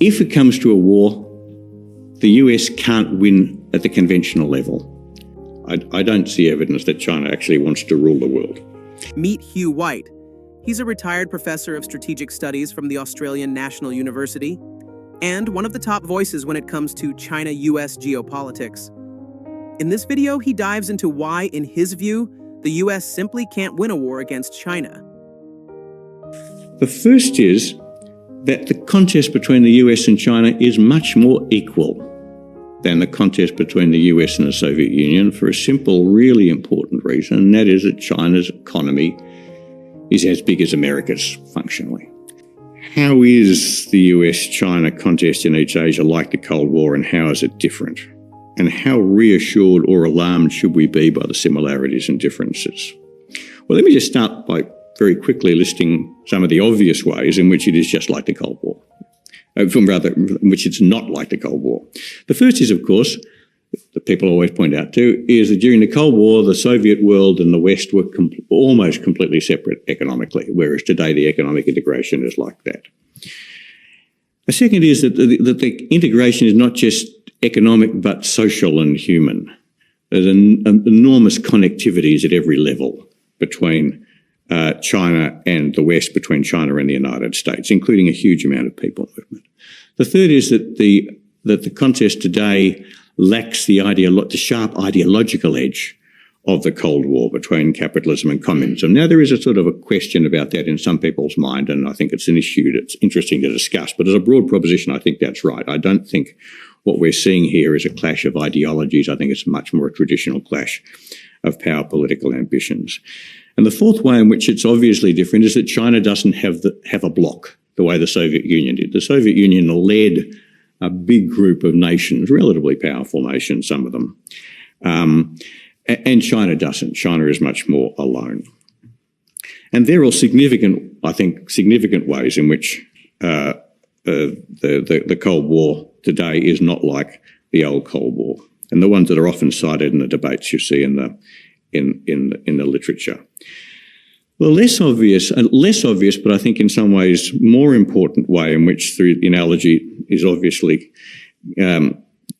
If it comes to a war, the US can't win at the conventional level. I don't see evidence that China actually wants to rule the world. Meet Hugh White. He's a retired professor of strategic studies from the Australian National University and one of the top voices when it comes to China-US geopolitics. In this video, he dives into why, in his view, the US simply can't win a war against China. The first is that the contest between the US and China is much more equal than the contest between the US and the Soviet Union for a simple, really important reason, and that is that China's economy is as big as America's, functionally. How is the US-China contest in East Asia like the Cold War, and how is it different? And how reassured or alarmed should we be by the similarities and differences? Well, let me just start by very quickly listing some of the obvious ways in which it is just like the Cold War, in which it's not like the Cold War. The first is, of course, that people always point out too, is that during the Cold War, the Soviet world and the West were almost completely separate economically, whereas today the economic integration is like that. The second is that the integration is not just economic but social and human. There's enormous connectivities at every level between China and the West, between China and the United States, including a huge amount of people movement. The third is that the contest today lacks the sharp ideological edge of the Cold War between capitalism and communism. Now, there is a sort of a question about that in some people's mind, and I think it's an issue that's interesting to discuss. But as a broad proposition, I think that's right. I don't think what we're seeing here is a clash of ideologies. I think it's much more a traditional clash of power political ambitions. And the fourth way in which it's obviously different is that China doesn't have a bloc the way the Soviet Union did. The Soviet Union led a big group of nations, relatively powerful nations, some of them. And China doesn't. China is much more alone. And there are significant ways in which the Cold War today is not like the old Cold War, and the ones that are often cited in the debates you see in the literature. The less obvious, but I think in some ways more important way in which the analogy is obviously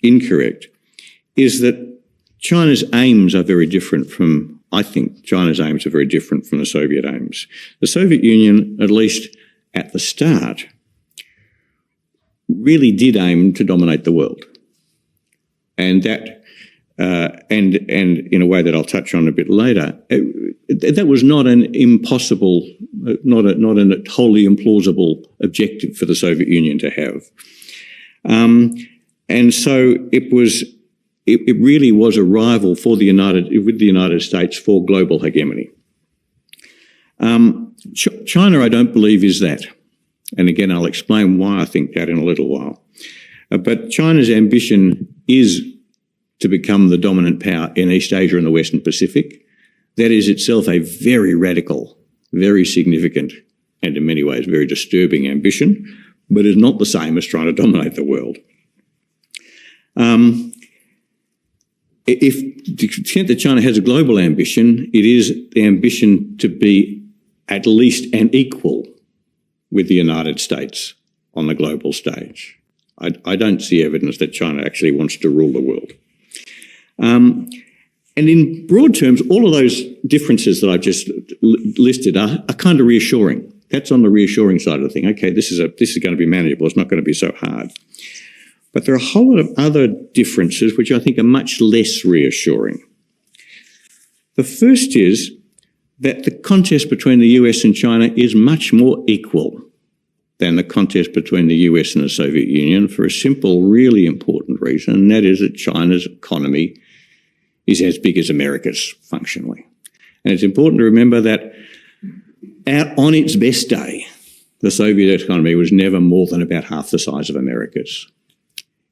incorrect is that China's aims are very different from the Soviet aims. The Soviet Union, at least at the start, really did aim to dominate the world. And that and in a way that I'll touch on a bit later, that was not an impossible, not a wholly implausible objective for the Soviet Union to have. And so it really was a rival with the United States for global hegemony. China, I don't believe, is that. And again, I'll explain why I think that in a little while. But China's ambition is to become the dominant power in East Asia and the Western Pacific. That is itself a very radical, very significant, and in many ways very disturbing ambition, but is not the same as trying to dominate the world. If to the extent that China has a global ambition, it is the ambition to be at least an equal with the United States on the global stage. I don't see evidence that China actually wants to rule the world. And in broad terms, all of those differences that I've just listed are kind of reassuring. That's on the reassuring side of the thing. Okay, this is going to be manageable. It's not going to be so hard. But there are a whole lot of other differences which I think are much less reassuring. The first is that the contest between the US and China is much more equal than the contest between the US and the Soviet Union for a simple, really important reason, and that is that China's economy is as big as America's, functionally. And it's important to remember that on its best day, the Soviet economy was never more than about half the size of America's.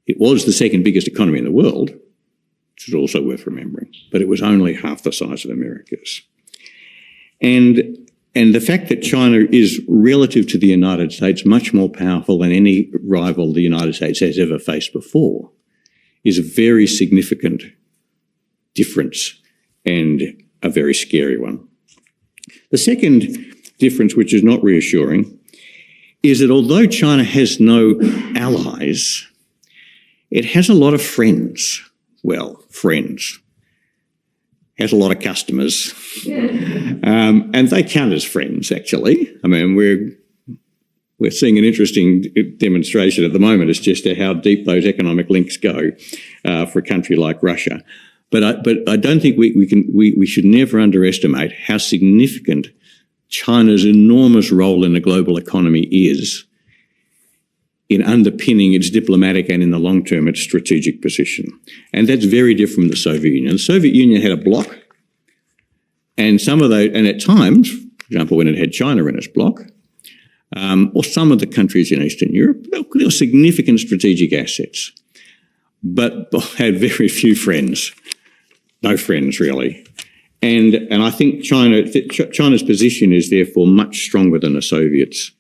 It was the second biggest economy in the world, which is also worth remembering, but it was only half the size of America's. And the fact that China is, relative to the United States, much more powerful than any rival the United States has ever faced before is a very significant difference and a very scary one. The second difference, which is not reassuring, is that although China has no allies, it has a lot of friends. Well, friends. Has a lot of customers. And they count as friends, actually. I mean, we're seeing an interesting demonstration at the moment as just to how deep those economic links go for a country like Russia. But I don't think we should never underestimate how significant China's enormous role in the global economy is in underpinning its diplomatic and in the long term its strategic position. And that's very different from the Soviet Union. The Soviet Union had a bloc, and some of those, and at times, for example, when it had China in its bloc, or some of the countries in Eastern Europe, they were significant strategic assets, but had very few friends. No friends, really. And I think China's position is therefore much stronger than the Soviets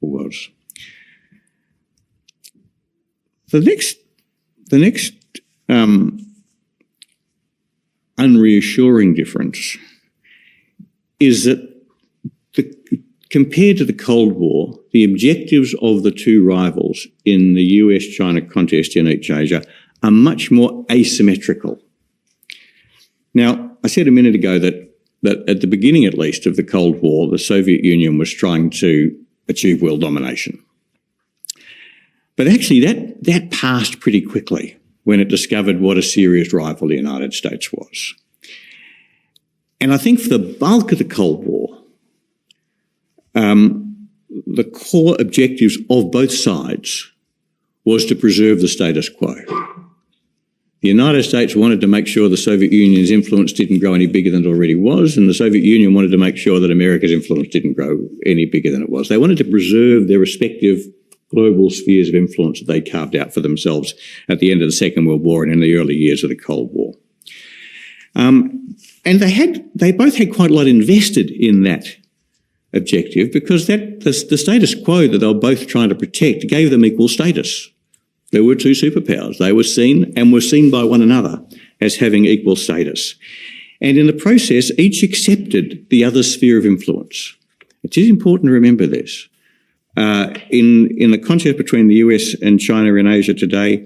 was. The next unreassuring difference is that compared to the Cold War, the objectives of the two rivals in the US-China contest in East Asia are much more asymmetrical. Now, I said a minute ago that at the beginning, at least, of the Cold War, the Soviet Union was trying to achieve world domination. But actually, that passed pretty quickly when it discovered what a serious rival the United States was. And I think for the bulk of the Cold War, the core objectives of both sides was to preserve the status quo. The United States wanted to make sure the Soviet Union's influence didn't grow any bigger than it already was, and the Soviet Union wanted to make sure that America's influence didn't grow any bigger than it was. They wanted to preserve their respective global spheres of influence that they carved out for themselves at the end of the Second World War and in the early years of the Cold War. And they both had quite a lot invested in that objective because the status quo that they were both trying to protect gave them equal status. There were two superpowers. They were seen and were seen by one another as having equal status. And in the process, each accepted the other's sphere of influence. It is important to remember this. In the contest between the US and China in Asia today,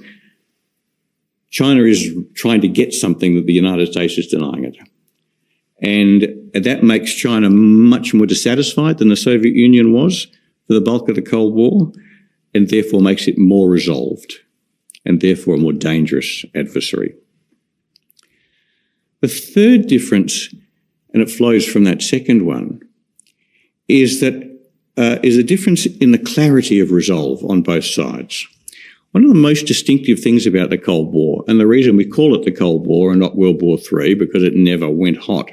China is trying to get something that the United States is denying it. And that makes China much more dissatisfied than the Soviet Union was for the bulk of the Cold War, and therefore makes it more resolved and therefore a more dangerous adversary. The third difference, and it flows from that second one, is a difference in the clarity of resolve on both sides. One of the most distinctive things about the Cold War, and the reason we call it the Cold War and not World War III, because it never went hot,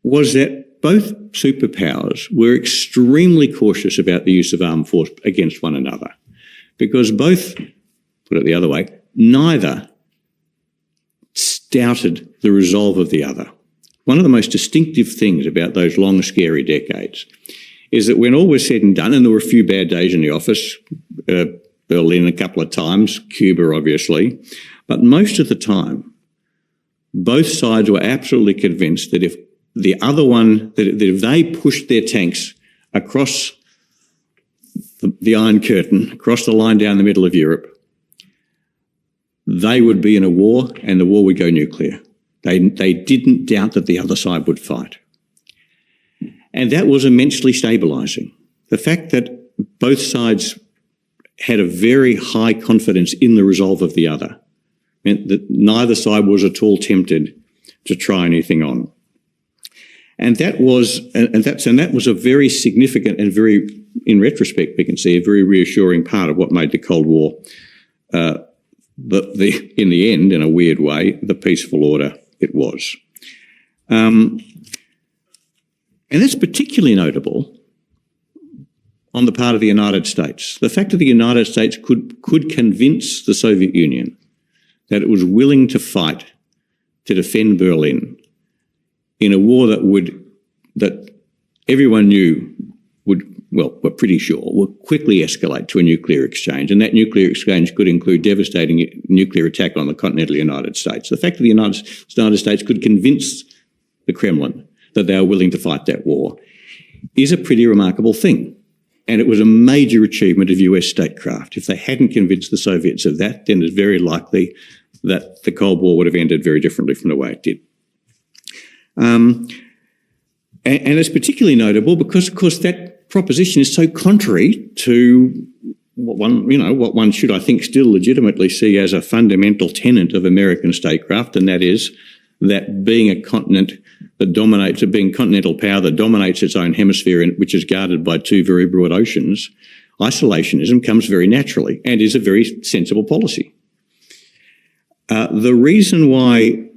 was that both superpowers were extremely cautious about the use of armed force against one another, because both, put it the other way, neither doubted the resolve of the other. One of the most distinctive things about those long, scary decades is that when all was said and done, and there were a few bad days in the office, Berlin a couple of times, Cuba obviously, but most of the time, both sides were absolutely convinced that if the other one, that if they pushed their tanks across the Iron Curtain, across the line down the middle of Europe, they would be in a war and the war would go nuclear. They didn't doubt that the other side would fight. And that was immensely stabilising. The fact that both sides had a very high confidence in the resolve of the other meant that neither side was at all tempted to try anything on. And that was a very significant and very, in retrospect, we can see a very reassuring part of what made the Cold War, in the end, in a weird way, the peaceful order it was. And that's particularly notable on the part of the United States. The fact that the United States could convince the Soviet Union that it was willing to fight to defend Berlin in a war that everyone knew we're pretty sure, would quickly escalate to a nuclear exchange. And that nuclear exchange could include devastating nuclear attack on the continental United States. The fact that the United States could convince the Kremlin that they are willing to fight that war is a pretty remarkable thing. And it was a major achievement of US statecraft. If they hadn't convinced the Soviets of that, then it's very likely that the Cold War would have ended very differently from the way it did. And it's particularly notable because, of course, that proposition is so contrary to what one should, I think, still legitimately see as a fundamental tenet of American statecraft, and that is that being a continent that dominates, being continental power that dominates its own hemisphere, which is guarded by two very broad oceans, isolationism comes very naturally and is a very sensible policy. The reason why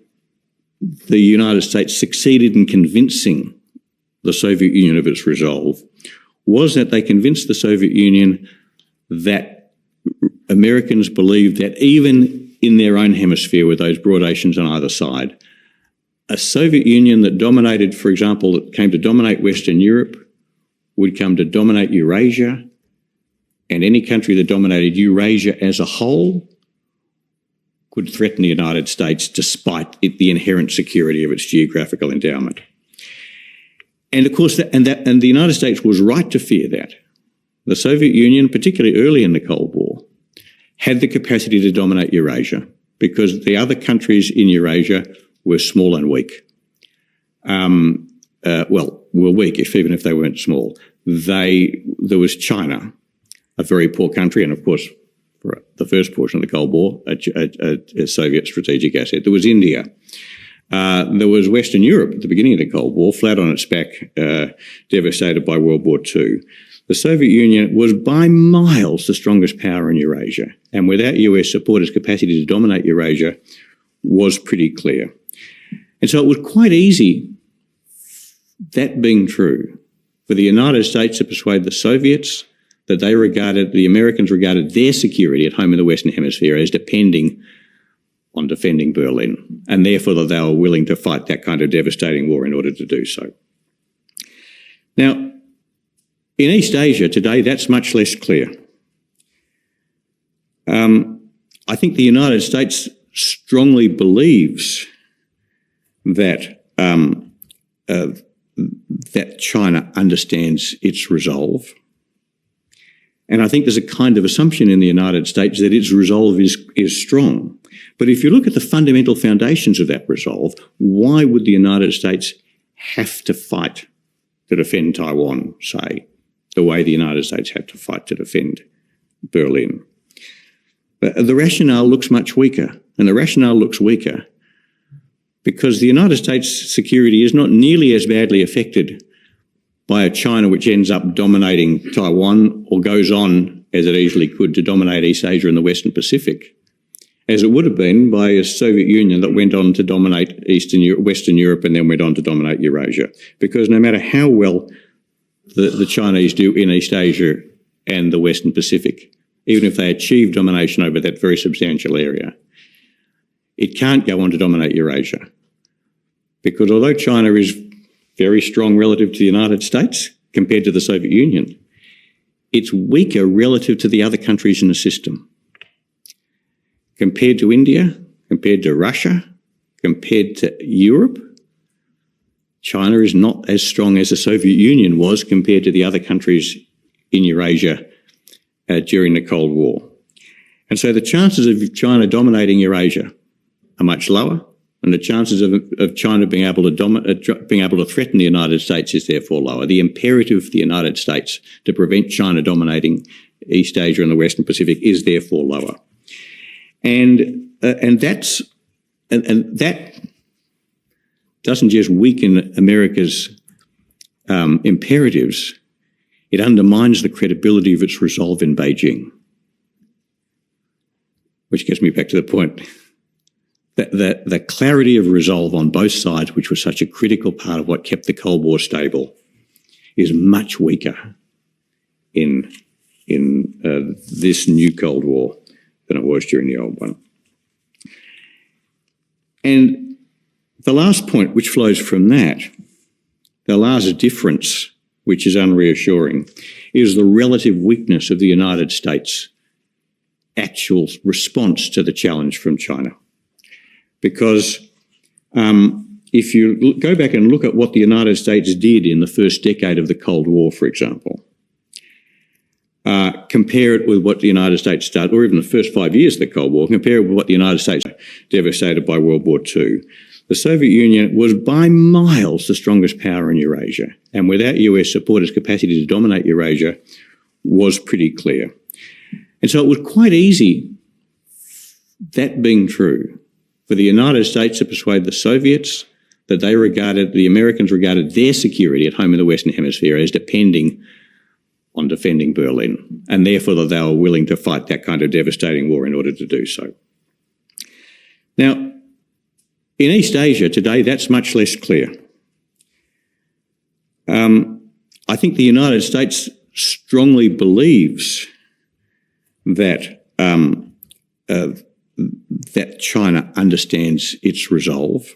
the United States succeeded in convincing the Soviet Union of its resolve was that they convinced the Soviet Union that Americans believed that even in their own hemisphere with those broad oceans on either side, a Soviet Union that dominated, for example, that came to dominate Western Europe would come to dominate Eurasia, and any country that dominated Eurasia as a whole could threaten the United States despite the inherent security of its geographical endowment. And of course, the United States was right to fear that. The Soviet Union, particularly early in the Cold War, had the capacity to dominate Eurasia because the other countries in Eurasia were small and weak. Were weak even if they weren't small. There was China, a very poor country, and of course, for the first portion of the Cold War, a Soviet strategic asset. There was India. There was Western Europe at the beginning of the Cold War, flat on its back, devastated by World War II. The Soviet Union was by miles the strongest power in Eurasia, and without US support, its capacity to dominate Eurasia was pretty clear. And so it was quite easy, that being true, for the United States to persuade the Soviets that the Americans regarded their security at home in the Western Hemisphere as depending on defending Berlin, and therefore that they were willing to fight that kind of devastating war in order to do so. Now, in East Asia today, that's much less clear. I think the United States strongly believes that that China understands its resolve. And I think there's a kind of assumption in the United States that its resolve is strong. But if you look at the fundamental foundations of that resolve, why would the United States have to fight to defend Taiwan, say, the way the United States had to fight to defend Berlin? But the rationale looks much weaker, and the rationale looks weaker because the United States' security is not nearly as badly affected by a China which ends up dominating Taiwan or goes on, as it easily could, to dominate East Asia and the Western Pacific, as it would have been by a Soviet Union that went on to dominate Western Europe and then went on to dominate Eurasia. Because no matter how well the Chinese do in East Asia and the Western Pacific, even if they achieve domination over that very substantial area, it can't go on to dominate Eurasia. Because although China is very strong relative to the United States compared to the Soviet Union, it's weaker relative to the other countries in the system. Compared to India, compared to Russia, compared to Europe, China is not as strong as the Soviet Union was compared to the other countries in Eurasia during the Cold War. And so the chances of China dominating Eurasia are much lower, and the chances of China being able to threaten the United States is therefore lower. The imperative for the United States to prevent China dominating East Asia and the Western Pacific is therefore lower. And that doesn't just weaken America's imperatives, it undermines the credibility of its resolve in Beijing. Which gets me back to the point that the clarity of resolve on both sides, which was such a critical part of what kept the Cold War stable, is much weaker in this new Cold War than it was during the old one. And the last point which flows from that, the last difference which is unreassuring, is the relative weakness of the United States' actual response to the challenge from China. Because if you go back and look at what the United States did in the first decade of the Cold War, for example, compare it with what the United States did, or even the first 5 years of the Cold War, compare it with what the United States devastated by World War II. The Soviet Union was by miles the strongest power in Eurasia, and without US support, its capacity to dominate Eurasia was pretty clear. And so it was quite easy, that being true, for the United States to persuade the Soviets that the Americans regarded their security at home in the Western Hemisphere as depending on defending Berlin, and therefore that they were willing to fight that kind of devastating war in order to do so. Now, in East Asia today, that's much less clear. I think the United States strongly believes that that China understands its resolve.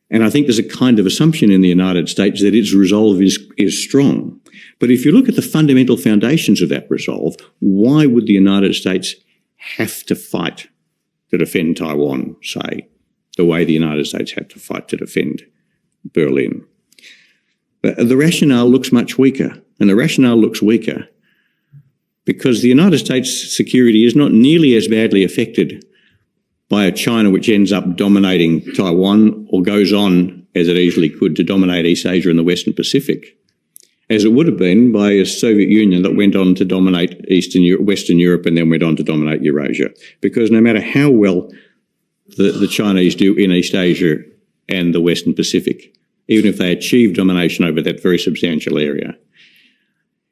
And I think there's a kind of assumption in the United States that its resolve is strong. But if you look at the fundamental foundations of that resolve, why would the United States have to fight to defend Taiwan, say, the way the United States had to fight to defend Berlin? But the rationale looks much weaker, and the rationale looks weaker because the United States' security is not nearly as badly affected by a China which ends up dominating Taiwan or goes on, as it easily could, to dominate East Asia and the Western Pacific, as it would have been by a Soviet Union that went on to dominate Western Europe and then went on to dominate Eurasia. Because no matter how well the Chinese do in East Asia and the Western Pacific, even if they achieve domination over that very substantial area,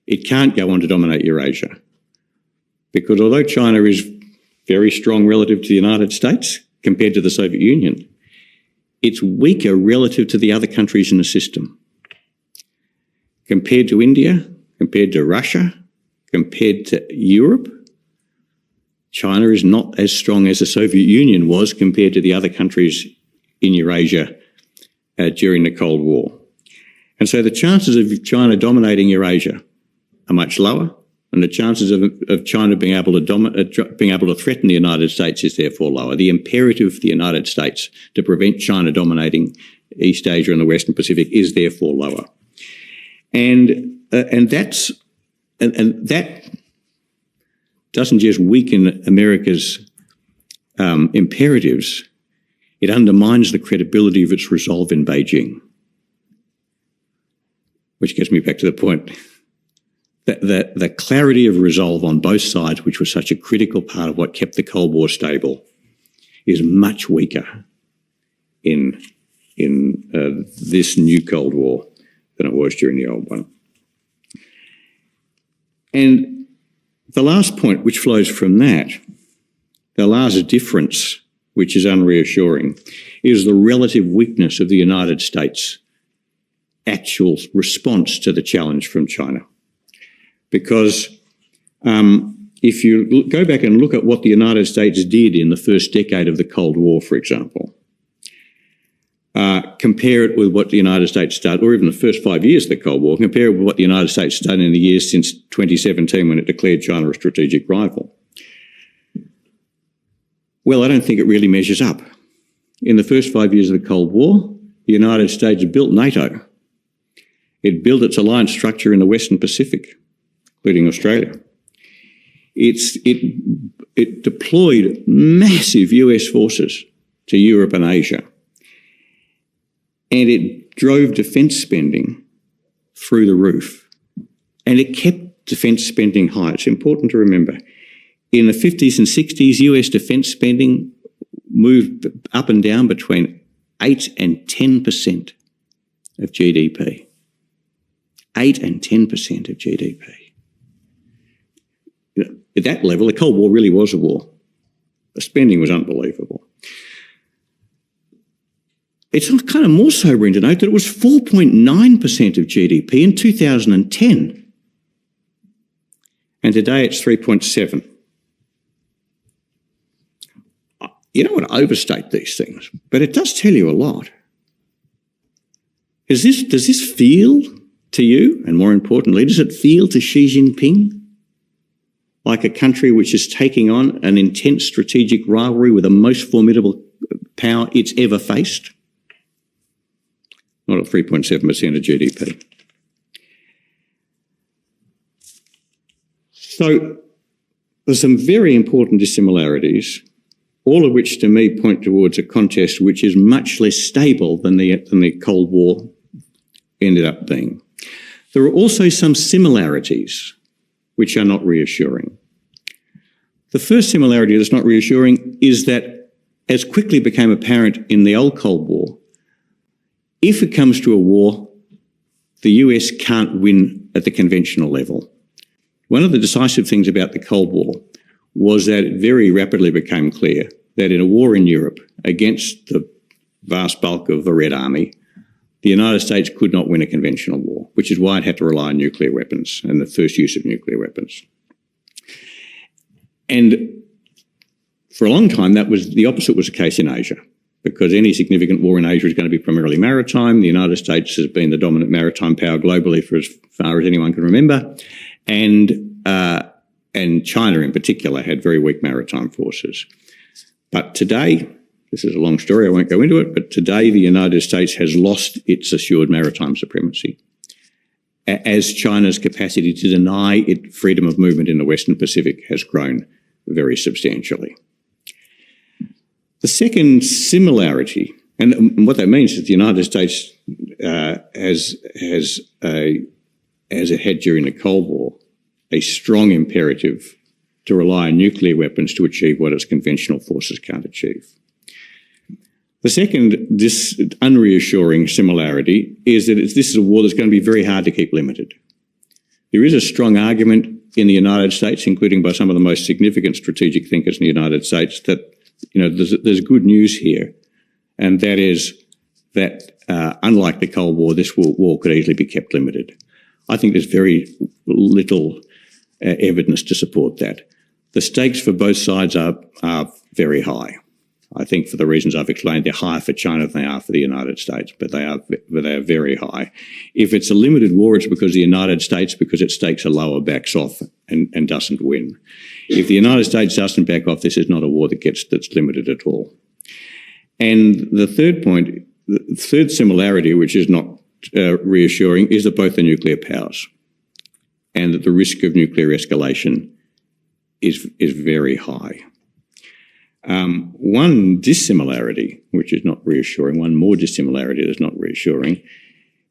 it can't go on to dominate Eurasia. Because although China is very strong relative to the United States compared to the Soviet Union, it's weaker relative to the other countries in the system. Compared to India, compared to Russia, compared to Europe, China is not as strong as the Soviet Union was compared to the other countries in Eurasia during the Cold War. And so the chances of China dominating Eurasia are much lower, and the chances of China being able to threaten the United States is therefore lower. The imperative for the United States to prevent China dominating East Asia and the Western Pacific is therefore lower. And that doesn't just weaken America's imperatives, it undermines the credibility of its resolve in Beijing. Which gets me back to the point that the clarity of resolve on both sides, which was such a critical part of what kept the Cold War stable, is much weaker in this new Cold War than it was during the old one. And the last point which flows from that, the last difference which is unreassuring, is the relative weakness of the United States' actual response to the challenge from China. Because if you go back and look at what the United States did in the first decade of the Cold War, for example, compare it with what the United States did, or even the first 5 years of the Cold War, compare it with what the United States done in the years since 2017 when it declared China a strategic rival. Well, I don't think it really measures up. In the first 5 years of the Cold War, the United States built NATO. It built its alliance structure in the Western Pacific, including Australia. It deployed massive US forces to Europe and Asia. And it drove defence spending through the roof. And it kept defence spending high. It's important to remember. In the 50s and 60s, US defence spending moved up and down between 8 and 10% of GDP. 8 and 10% of GDP. You know, at that level, the Cold War really was a war. The spending was unbelievable. It's kind of more sobering to note that it was 4.9% of GDP in 2010. And today it's 3.7%. You don't want to overstate these things, but it does tell you a lot. Does this feel to you, and more importantly, does it feel to Xi Jinping like a country which is taking on an intense strategic rivalry with the most formidable power it's ever faced? Not at 3.7% of GDP. So there's some very important dissimilarities, all of which to me point towards a contest which is much less stable than the Cold War ended up being. There are also some similarities which are not reassuring. The first similarity that's not reassuring is that, as quickly became apparent in the old Cold War, if it comes to a war, the US can't win at the conventional level. One of the decisive things about the Cold War was that it very rapidly became clear that in a war in Europe against the vast bulk of the Red Army, the United States could not win a conventional war, which is why it had to rely on nuclear weapons and the first use of nuclear weapons. And for a long time, the opposite was the case in Asia, because any significant war in Asia is going to be primarily maritime. The United States has been the dominant maritime power globally for as far as anyone can remember. And China in particular had very weak maritime forces. But today, this is a long story, I won't go into it, but today the United States has lost its assured maritime supremacy, as China's capacity to deny it freedom of movement in the Western Pacific has grown very substantially. The second similarity, and what that means is the United States, as it had during the Cold War, a strong imperative to rely on nuclear weapons to achieve what its conventional forces can't achieve. The second, this unreassuring similarity is that this is a war that's going to be very hard to keep limited. There is a strong argument in the United States, including by some of the most significant strategic thinkers in the United States, that there's good news here, and that is that unlike the Cold War, this war could easily be kept limited. I think there's very little evidence to support that. The stakes for both sides are very high. I think for the reasons I've explained, they're higher for China than they are for the United States, but they are very high. If it's a limited war, it's because the United States, because its stakes are lower, backs off and doesn't win. If the United States doesn't back off, this is not a war that's limited at all. And the third point, the third similarity, which is not reassuring, is that both are nuclear powers, and that the risk of nuclear escalation is very high. One dissimilarity, which is not reassuring, one more dissimilarity that's not reassuring,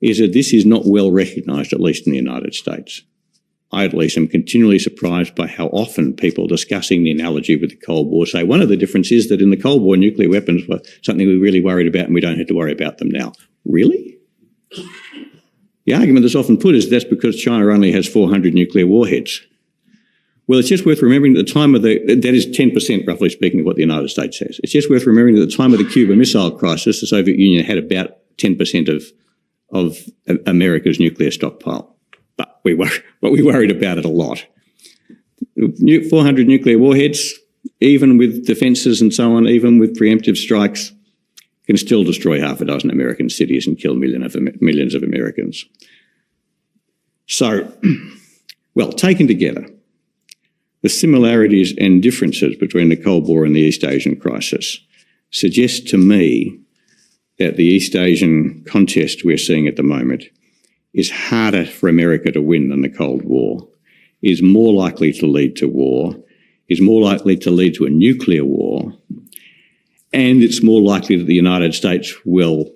is that this is not well recognised, at least in the United States. I at least am continually surprised by how often people discussing the analogy with the Cold War say one of the differences is that in the Cold War, nuclear weapons were something we really worried about and we don't have to worry about them now. Really? The argument that's often put is that's because China only has 400 nuclear warheads. Well, it's just worth remembering at the time of that is 10%, roughly speaking, of what the United States has. It's just worth remembering that at the time of the Cuban Missile Crisis, the Soviet Union had about 10% of America's nuclear stockpile. But we worried about it a lot. 400 nuclear warheads, even with defences and so on, even with preemptive strikes, can still destroy half a dozen American cities and kill millions of Americans. So, well, taken together, the similarities and differences between the Cold War and the East Asian crisis suggest to me that the East Asian contest we're seeing at the moment is harder for America to win than the Cold War, is more likely to lead to war, is more likely to lead to a nuclear war, and it's more likely that the United States will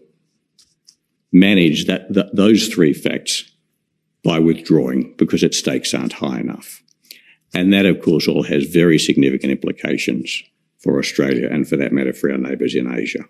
manage those three facts by withdrawing because its stakes aren't high enough. And that, of course, all has very significant implications for Australia and, for that matter, for our neighbours in Asia.